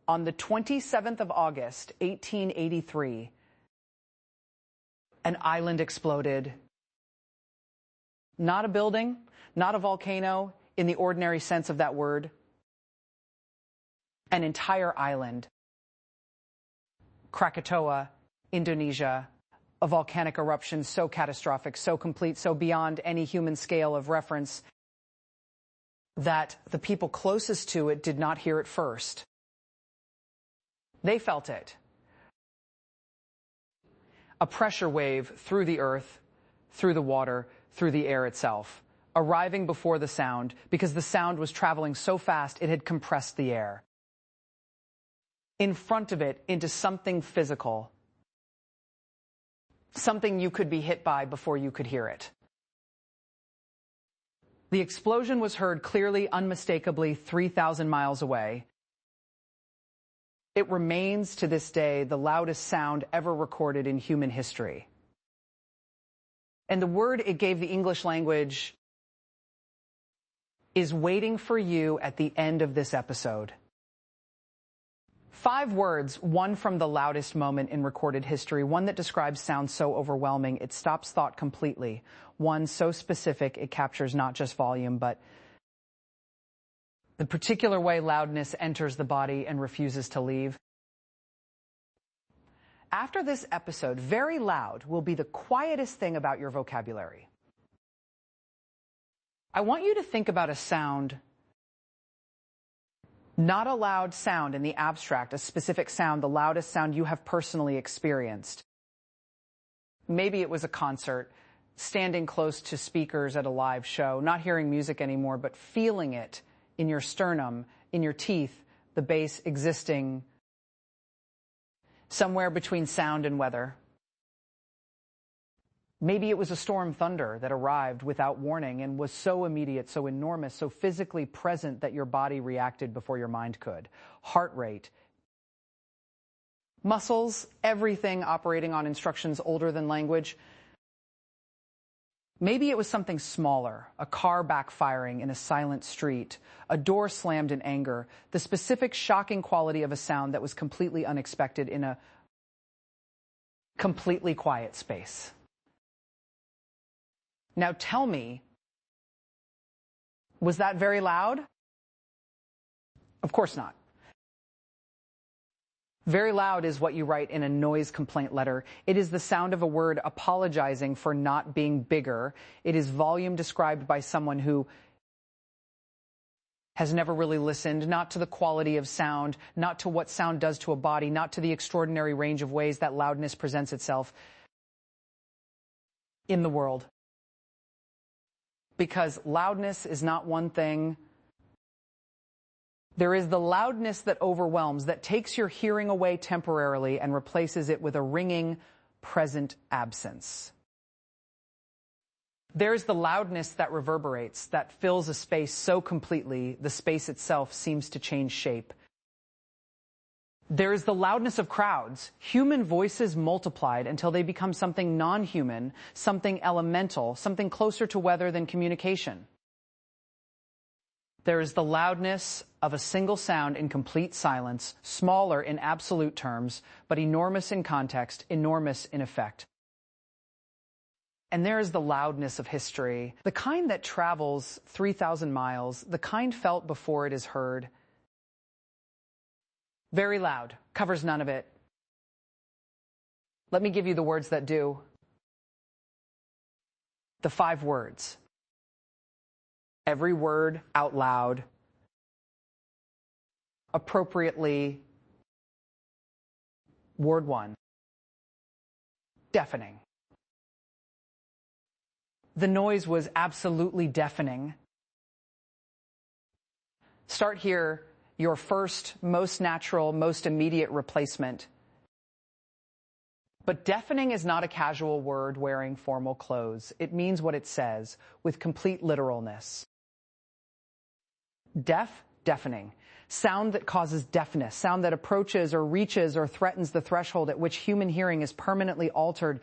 On the 27th of August, 1883, an island exploded. Not a building, not a volcano in the ordinary sense of that word. An entire island. Krakatoa, Indonesia, a volcanic eruption so catastrophic, so complete, so beyond any human scale of reference that the people closest to it did not hear it first. They felt it. A pressure wave through the earth, through the water, through the air itself, arriving before the sound because the sound was traveling so fast it had compressed the air. In front of it into something physical, something you could be hit by before you could hear it. The explosion was heard clearly, unmistakably, 3,000 miles away. It remains to this day the loudest sound ever recorded in human history. And the word it gave the English language is waiting for you at the end of this episode. 5 words, one from the loudest moment in recorded history, one that describes sound so overwhelming it stops thought completely, one so specific it captures not just volume, but the particular way loudness enters the body and refuses to leave. After this episode, very loud will be the quietest thing about your vocabulary. I want you to think about a sound, not a loud sound in the abstract, a specific sound, the loudest sound you have personally experienced. Maybe it was a concert, standing close to speakers at a live show, not hearing music anymore, but feeling it in your sternum, in your teeth, the bass existing somewhere between sound and weather. Maybe it was a storm thunder that arrived without warning and was so immediate, so enormous, so physically present that your body reacted before your mind could. Heart rate, muscles, everything operating on instructions older than language. Maybe it was something smaller, a car backfiring in a silent street, a door slammed in anger, the specific shocking quality of a sound that was completely unexpected in a completely quiet space. Now tell me, was that very loud? Of course not. Very loud is what you write in a noise complaint letter. It is the sound of a word apologizing for not being bigger. It is volume described by someone who has never really listened, not to the quality of sound, not to what sound does to a body, not to the extraordinary range of ways that loudness presents itself in the world. Because loudness is not one thing. There is the loudness that overwhelms, that takes your hearing away temporarily and replaces it with a ringing, present absence. There's the loudness that reverberates, that fills a space so completely, the space itself seems to change shape. There is the loudness of crowds, human voices multiplied until they become something non-human, something elemental, something closer to weather than communication. There is the loudness of a single sound in complete silence, smaller in absolute terms, but enormous in context, enormous in effect. And there is the loudness of history, the kind that travels 3,000 miles, the kind felt before it is heard. Very loud, covers none of it. Let me give you the words that do. The 5 words. Every word out loud, appropriately. Word 1. Deafening. The noise was absolutely deafening. Start here, your first, most natural, most immediate replacement. But deafening is not a casual word wearing formal clothes. It means what it says, with complete literalness. Deaf, deafening. Sound that causes deafness. Sound that approaches or reaches or threatens the threshold at which human hearing is permanently altered.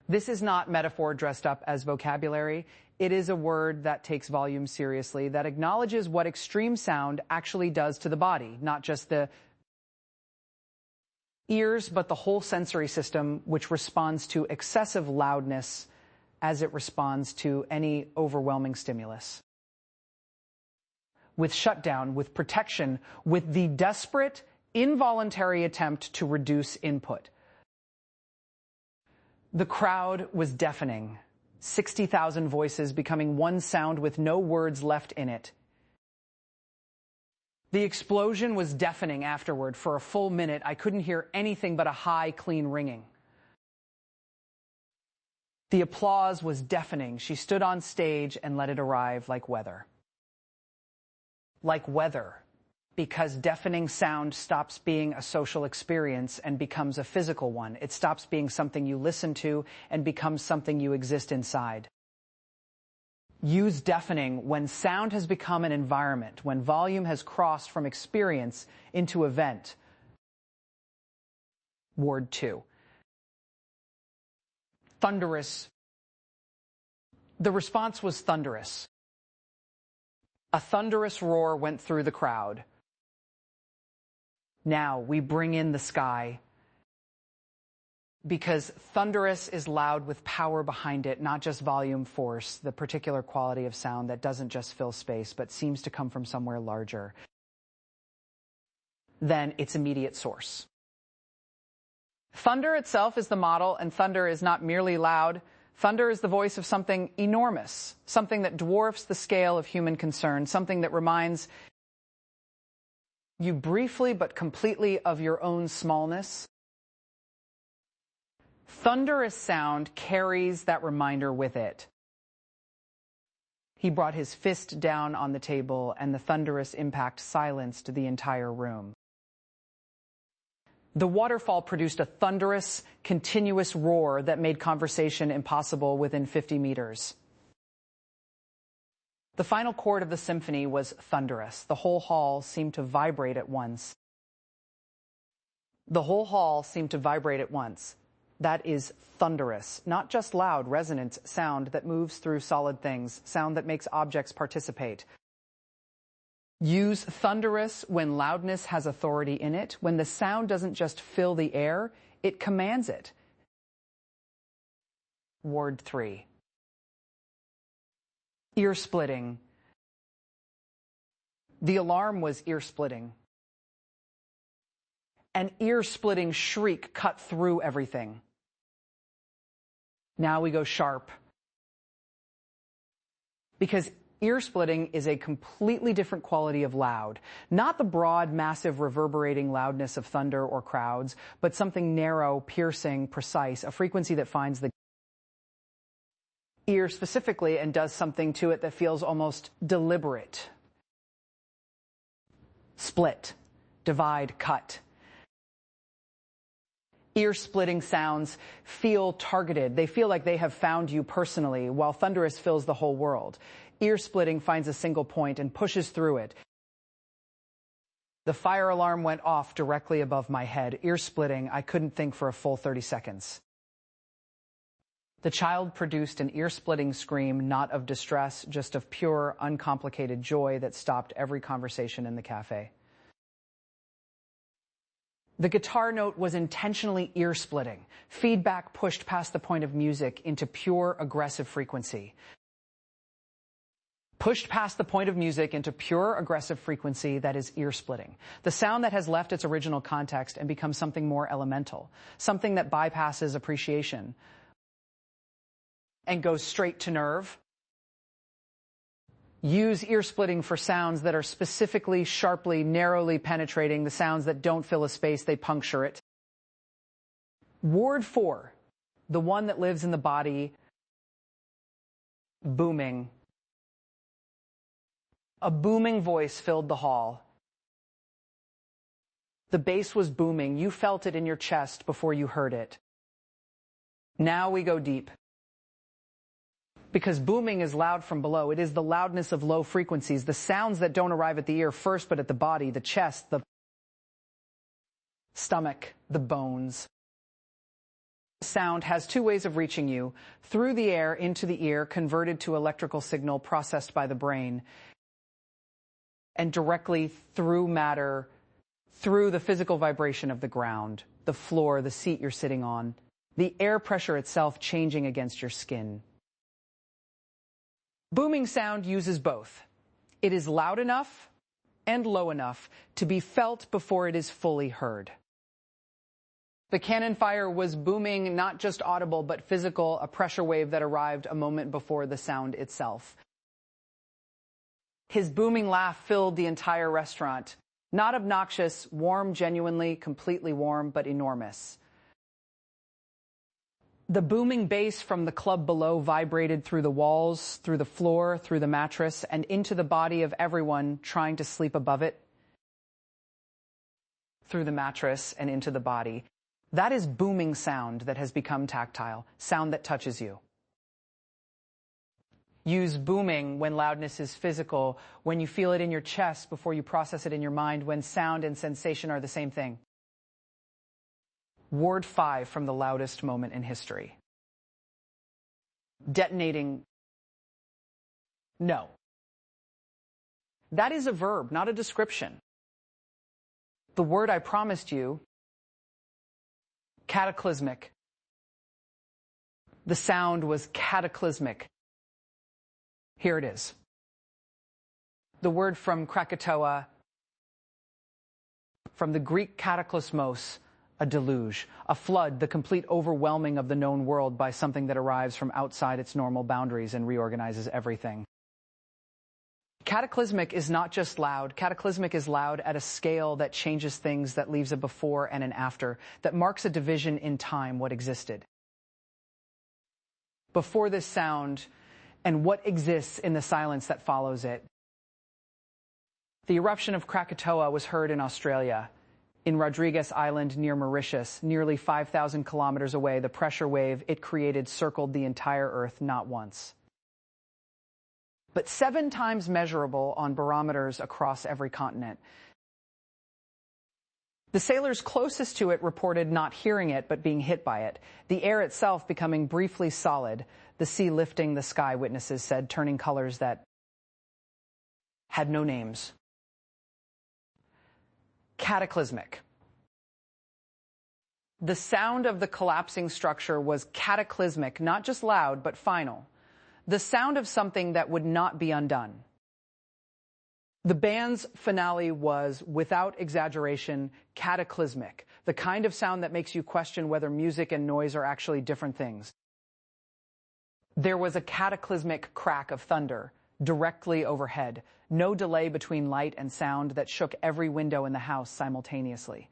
This is not metaphor dressed up as vocabulary. It is a word that takes volume seriously, that acknowledges what extreme sound actually does to the body, not just the ears, but the whole sensory system, which responds to excessive loudness as it responds to any overwhelming stimulus. With shutdown, with protection, with the desperate, involuntary attempt to reduce input. The crowd was deafening. 60,000 voices becoming one sound with no words left in it. The explosion was deafening afterward. For a full minute, I couldn't hear anything but a high, clean ringing. The applause was deafening. She stood on stage and let it arrive like weather. Like weather, because deafening sound stops being a social experience and becomes a physical one. It stops being something you listen to and becomes something you exist inside. Use deafening when sound has become an environment, when volume has crossed from experience into event. Ward 2. Thunderous. The response was thunderous. A thunderous roar went through the crowd. Now we bring in the sky, because thunderous is loud with power behind it, not just volume, force, the particular quality of sound that doesn't just fill space, but seems to come from somewhere larger than its immediate source. Thunder itself is the model, and thunder is not merely loud. Thunder is the voice of something enormous, something that dwarfs the scale of human concern, something that reminds you briefly but completely of your own smallness. Thunderous sound carries that reminder with it. He brought his fist down on the table, and the thunderous impact silenced the entire room. The waterfall produced a thunderous, continuous roar that made conversation impossible within 50 meters. The final chord of the symphony was thunderous. The whole hall seemed to vibrate at once. The whole hall seemed to vibrate at once. That is thunderous, not just loud, resonant sound that moves through solid things, sound that makes objects participate. Use thunderous when loudness has authority in it, when the sound doesn't just fill the air, it commands it. Ward 3. Ear-splitting. The alarm was ear-splitting. An ear-splitting shriek cut through everything. Now we go sharp. Because ear-splitting is a completely different quality of loud. Not the broad, massive, reverberating loudness of thunder or crowds, but something narrow, piercing, precise, a frequency that finds the ear specifically and does something to it that feels almost deliberate. Split, divide, cut. Ear-splitting sounds feel targeted. They feel like they have found you personally, while thunderous fills the whole world. Ear-splitting finds a single point and pushes through it. The fire alarm went off directly above my head. Ear-splitting, I couldn't think for a full 30 seconds. The child produced an ear-splitting scream, not of distress, just of pure, uncomplicated joy that stopped every conversation in the cafe. The guitar note was intentionally ear-splitting. Feedback pushed past the point of music into pure, aggressive frequency. Pushed past the point of music into pure, aggressive frequency that is ear-splitting. The sound that has left its original context and become something more elemental. Something that bypasses appreciation and goes straight to nerve. Use ear-splitting for sounds that are specifically, sharply, narrowly penetrating, the sounds that don't fill a space, they puncture it. Ward 4, the one that lives in the body, booming. A booming voice filled the hall. The bass was booming. You felt it in your chest before you heard it. Now we go deep. Because booming is loud from below. It is the loudness of low frequencies, the sounds that don't arrive at the ear first, but at the body, the chest, the stomach, the bones. Sound has two ways of reaching you: through the air into the ear, converted to electrical signal processed by the brain, and directly through matter, through the physical vibration of the ground, the floor, the seat you're sitting on, the air pressure itself changing against your skin. Booming sound uses both. It is loud enough and low enough to be felt before it is fully heard. The cannon fire was booming, not just audible, but physical, a pressure wave that arrived a moment before the sound itself. His booming laugh filled the entire restaurant. Not obnoxious, warm, genuinely, completely warm, but enormous. The booming bass from the club below vibrated through the walls, through the floor, through the mattress, and into the body of everyone trying to sleep above it. Through the mattress and into the body. That is booming sound that has become tactile, sound that touches you. Use booming when loudness is physical, when you feel it in your chest before you process it in your mind, when sound and sensation are the same thing. Word 5 from the loudest moment in history. Detonating. No. That is a verb, not a description. The word I promised you, cataclysmic. The sound was cataclysmic. Here it is. The word from Krakatoa, from the Greek cataclysmos, a deluge, a flood, the complete overwhelming of the known world by something that arrives from outside its normal boundaries and reorganizes everything. Cataclysmic is not just loud. Cataclysmic is loud at a scale that changes things, that leaves a before and an after, that marks a division in time, what existed. Before this sound, and what exists in the silence that follows it. The eruption of Krakatoa was heard in Australia. In Rodriguez Island near Mauritius, nearly 5,000 kilometers away, the pressure wave it created circled the entire Earth not once, but 7 times measurable on barometers across every continent. The sailors closest to it reported not hearing it, but being hit by it. The air itself becoming briefly solid, the sea lifting the sky, witnesses said, turning colors that had no names. Cataclysmic. The sound of the collapsing structure was cataclysmic, not just loud, but final. The sound of something that would not be undone. The band's finale was, without exaggeration, cataclysmic, the kind of sound that makes you question whether music and noise are actually different things. There was a cataclysmic crack of thunder directly overhead, no delay between light and sound, that shook every window in the house simultaneously.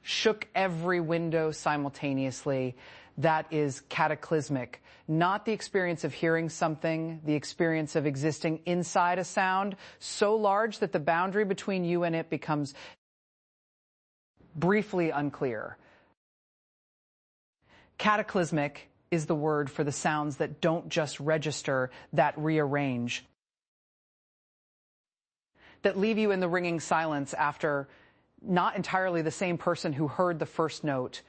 Shook every window simultaneously. That is cataclysmic. Not the experience of hearing something, the experience of existing inside a sound so large that the boundary between you and it becomes briefly unclear. Cataclysmic is the word for the sounds that don't just register, that rearrange, that leave you in the ringing silence after not entirely the same person who heard the first note.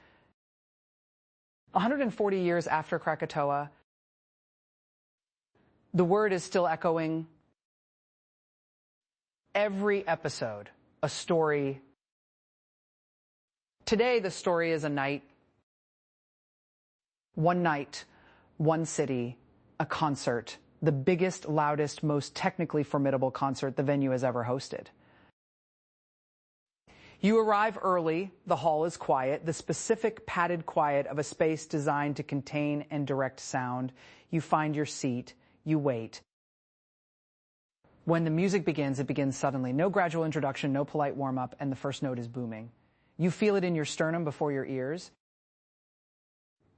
140 years after Krakatoa, the word is still echoing. Every episode, a story. Today, the story is a night. One night, one city, a concert. The biggest, loudest, most technically formidable concert the venue has ever hosted. You arrive early, the hall is quiet, the specific padded quiet of a space designed to contain and direct sound. You find your seat, you wait. When the music begins, it begins suddenly. No gradual introduction, no polite warm-up, and the first note is booming. You feel it in your sternum before your ears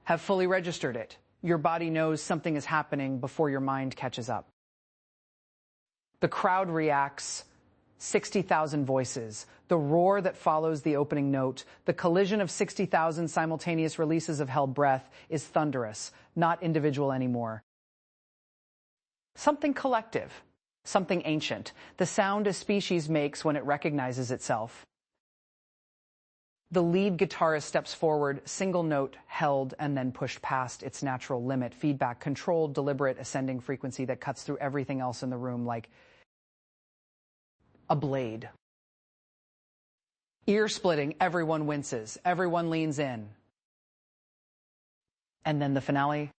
have fully registered it. Your body knows something is happening before your mind catches up. The crowd reacts. 60,000 voices, the roar that follows the opening note, the collision of 60,000 simultaneous releases of held breath is thunderous, not individual anymore. Something collective, something ancient, the sound a species makes when it recognizes itself. The lead guitarist steps forward, single note held and then pushed past its natural limit. Feedback, controlled, deliberate, ascending frequency that cuts through everything else in the room like a blade. Ear-splitting, everyone winces, everyone leans in. And then the finale.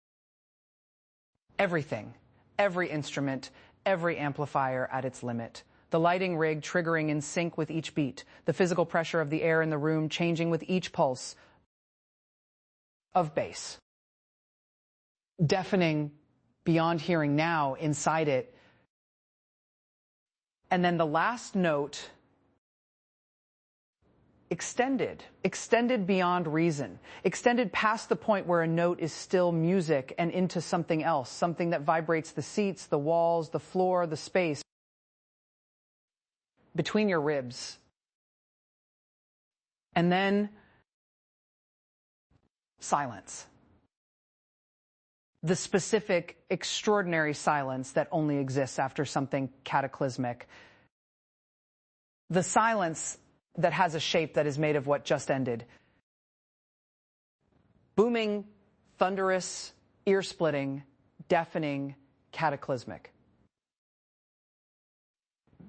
Everything, every instrument, every amplifier at its limit. The lighting rig triggering in sync with each beat. The physical pressure of the air in the room changing with each pulse of bass. Deafening beyond hearing now inside it. And then the last note, extended beyond reason, extended past the point where a note is still music and into something else, something that vibrates the seats, the walls, the floor, the space. Between your ribs. And then silence. The specific, extraordinary silence that only exists after something cataclysmic. The silence that has a shape that is made of what just ended. Booming, thunderous, ear-splitting, deafening, cataclysmic.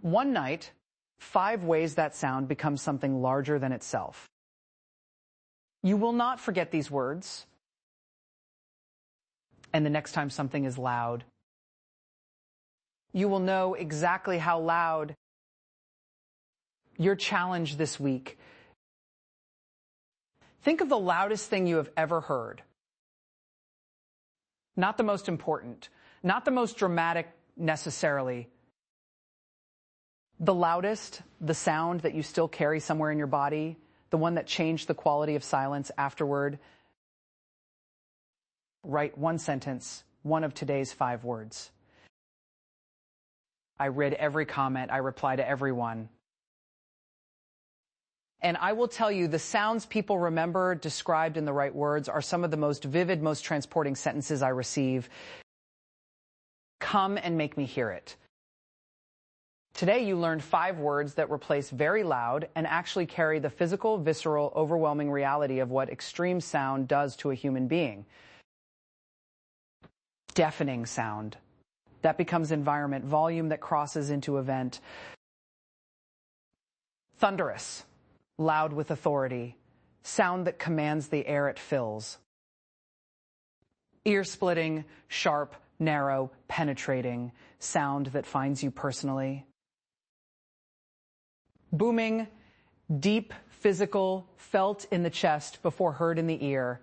One night, 5 ways that sound becomes something larger than itself. You will not forget these words. And the next time something is loud, you will know exactly how loud. Your challenge this week. Think of the loudest thing you have ever heard. Not the most important, not the most dramatic necessarily. The loudest, the sound that you still carry somewhere in your body, the one that changed the quality of silence afterward. Write one sentence, one of today's 5 words. I read every comment, I reply to everyone. And I will tell you, the sounds people remember described in the right words are some of the most vivid, most transporting sentences I receive. Come and make me hear it. Today you learned 5 words that replace very loud and actually carry the physical, visceral, overwhelming reality of what extreme sound does to a human being. Deafening sound. That becomes environment. Volume that crosses into event. Thunderous. Loud with authority. Sound that commands the air it fills. Ear-splitting, sharp, narrow, penetrating. Sound that finds you personally. Booming, deep, physical, felt in the chest before heard in the ear.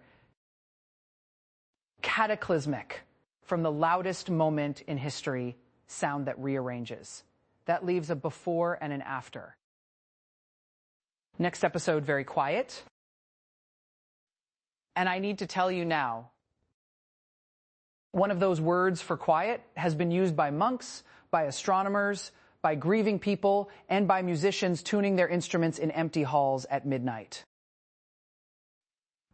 Cataclysmic, from the loudest moment in history, sound that rearranges. That leaves a before and an after. Next episode, very quiet. And I need to tell you now, one of those words for quiet has been used by monks, by astronomers, by grieving people, and by musicians tuning their instruments in empty halls at midnight.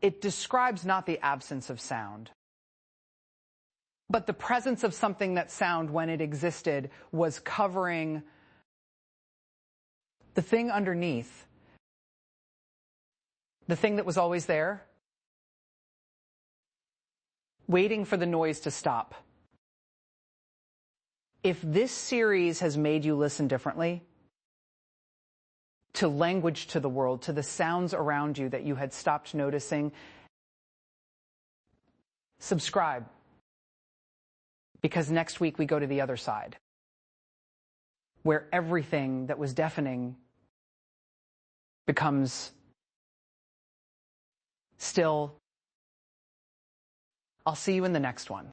It describes not the absence of sound, but the presence of something that sound, when it existed, was covering the thing underneath, the thing that was always there, waiting for the noise to stop. If this series has made you listen differently to language, to the world, to the sounds around you that you had stopped noticing, subscribe. Because next week we go to the other side, where everything that was deafening becomes still. I'll see you in the next one.